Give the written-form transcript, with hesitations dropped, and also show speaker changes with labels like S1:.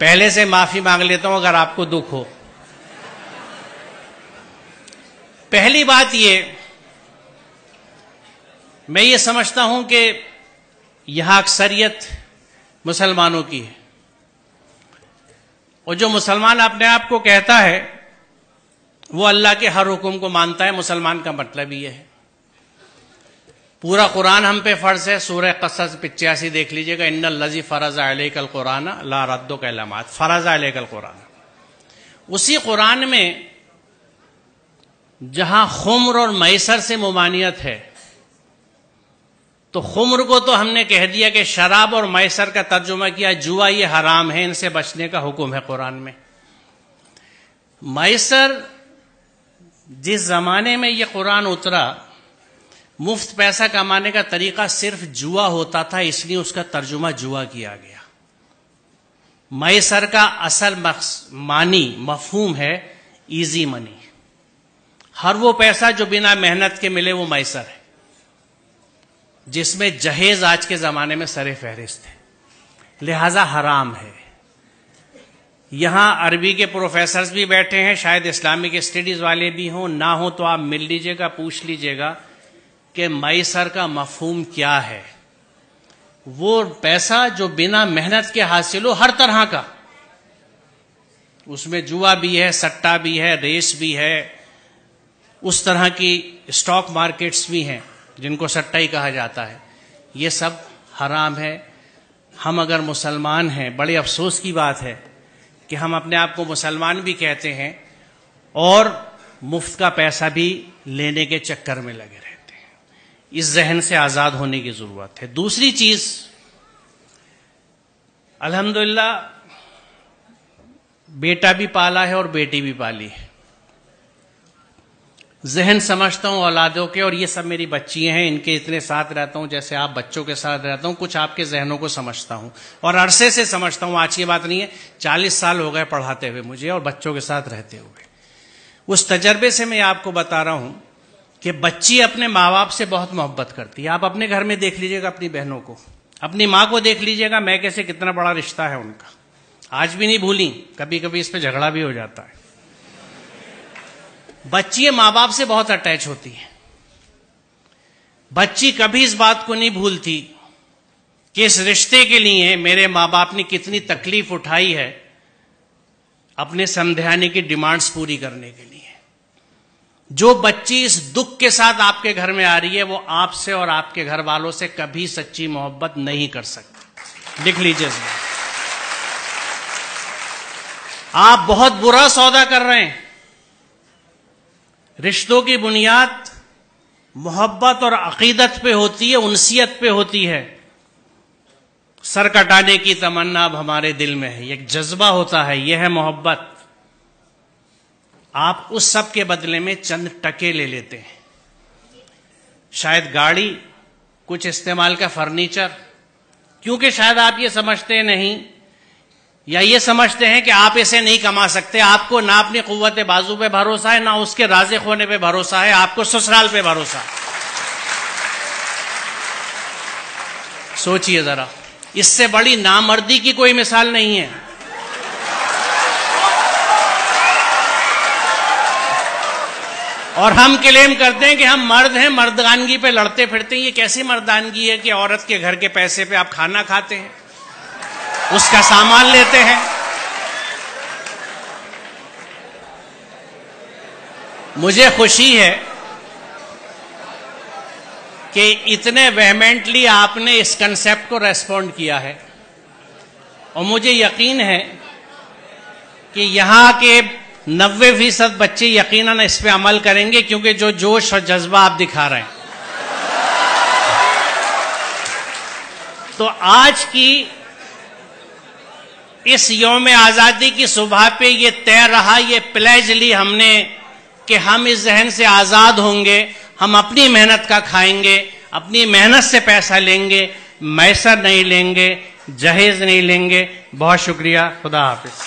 S1: پہلے سے معافی مانگ لیتا ہوں اگر آپ کو دکھ ہو. پہلی بات یہ، میں یہ سمجھتا ہوں کہ یہاں اکثریت مسلمانوں کی ہے، اور جو مسلمان اپنے آپ کو کہتا ہے وہ اللہ کے ہر حکم کو مانتا ہے. مسلمان کا مطلب یہ ہے. پورا قرآن ہم پہ فرض ہے. سورہ قصص 85 دیکھ لیجئے گا. ان الذی فرض علیک القرآن لا ردک الی معاد، فرض علیک القرآن. اسی قرآن میں جہاں خمر اور میسر سے ممانعت ہے، تو خمر کو تو ہم نے کہہ دیا کہ شراب اور میسر کا ترجمہ کیا جوا، یہ حرام ہے، ان سے بچنے کا حکم ہے قرآن میں. میسر، جس زمانے میں یہ قرآن اترا، مفت پیسہ کمانے کا طریقہ صرف جوا ہوتا تھا، اس لیے اس کا ترجمہ جوا کیا گیا. میسر کا اصل معنی مفہوم ہے ایزی منی. ہر وہ پیسہ جو بنا محنت کے ملے وہ میسر ہے، جس میں جہیز آج کے زمانے میں سر فہرست ہے، لہذا حرام ہے. یہاں عربی کے پروفیسرز بھی بیٹھے ہیں، شاید اسلامک اسٹڈیز والے بھی ہوں، نہ ہوں تو آپ مل لیجئے گا، پوچھ لیجئے گا کہ میسر کا مفہوم کیا ہے. وہ پیسہ جو بنا محنت کے حاصل ہو، ہر طرح کا. اس میں جوا بھی ہے، سٹا بھی ہے، ریس بھی ہے، اس طرح کی اسٹاک مارکیٹس بھی ہیں جن کو سٹائی کہا جاتا ہے. یہ سب حرام ہے. ہم اگر مسلمان ہیں، بڑے افسوس کی بات ہے کہ ہم اپنے آپ کو مسلمان بھی کہتے ہیں اور مفت کا پیسہ بھی لینے کے چکر میں لگے رہتے ہیں. اس ذہن سے آزاد ہونے کی ضرورت ہے. دوسری چیز، الحمدللہ بیٹا بھی پالا ہے اور بیٹی بھی پالی ہے. ذہن سمجھتا ہوں اولادوں کے، اور یہ سب میری بچیاں ہیں، ان کے اتنے ساتھ رہتا ہوں جیسے آپ بچوں کے ساتھ رہتا ہوں. کچھ آپ کے ذہنوں کو سمجھتا ہوں اور عرصے سے سمجھتا ہوں. آج کی بات نہیں ہے، 40 سال ہو گئے پڑھاتے ہوئے مجھے اور بچوں کے ساتھ رہتے ہوئے. اس تجربے سے میں آپ کو بتا رہا ہوں کہ بچی اپنے ماں باپ سے بہت محبت کرتی ہے. آپ اپنے گھر میں دیکھ لیجئے گا، اپنی بہنوں کو، اپنی ماں کو دیکھ لیجئے گا، میں کیسے کتنا بڑا رشتہ ہے ان کا، آج بھی نہیں بھولی. کبھی کبھی اس پہ جھگڑا بھی ہو جاتا ہے. بچی ماں باپ سے بہت اٹیچ ہوتی ہے. بچی کبھی اس بات کو نہیں بھولتی کہ اس رشتے کے لیے میرے ماں باپ نے کتنی تکلیف اٹھائی ہے اپنے سمدھانے کی ڈیمانڈز پوری کرنے کے لیے. جو بچی اس دکھ کے ساتھ آپ کے گھر میں آ رہی ہے، وہ آپ سے اور آپ کے گھر والوں سے کبھی سچی محبت نہیں کر سکتی. لکھ لیجیے. آپ بہت برا سودا کر رہے ہیں. رشتوں کی بنیاد محبت اور عقیدت پہ ہوتی ہے، انسیت پہ ہوتی ہے. سر کٹانے کی تمنا اب ہمارے دل میں ہے، ایک جذبہ ہوتا ہے، یہ ہے محبت. آپ اس سب کے بدلے میں چند ٹکے لے لیتے ہیں. شاید گاڑی، کچھ استعمال کا فرنیچر، کیونکہ شاید آپ یہ سمجھتے نہیں یا یہ سمجھتے ہیں کہ آپ اسے نہیں کما سکتے. آپ کو نہ اپنی قوت بازو پہ بھروسہ ہے، نہ اس کے رازق ہونے پہ بھروسہ ہے، آپ کو سسرال پہ بھروسہ ہے. سوچئے ذرا، اس سے بڑی نامردی کی کوئی مثال نہیں ہے. اور ہم کلیم کرتے ہیں کہ ہم مرد ہیں، مردانگی پہ لڑتے پھرتے ہیں. یہ کیسی مردانگی ہے کہ عورت کے گھر کے پیسے پہ آپ کھانا کھاتے ہیں، اس کا سامان لیتے ہیں. مجھے خوشی ہے کہ اتنے ویہمنٹلی آپ نے اس کنسیپٹ کو ریسپونڈ کیا ہے، اور مجھے یقین ہے کہ یہاں کے 90% بچے یقیناً اس پہ عمل کریں گے، کیونکہ جو جوش اور جذبہ آپ دکھا رہے ہیں. تو آج کی اس یوم آزادی کی صبح پہ یہ طے رہا، یہ پلیج لی ہم نے کہ ہم اس ذہن سے آزاد ہوں گے. ہم اپنی محنت کا کھائیں گے، اپنی محنت سے پیسہ لیں گے، میسر نہیں لیں گے، جہیز نہیں لیں گے. بہت شکریہ. خدا حافظ.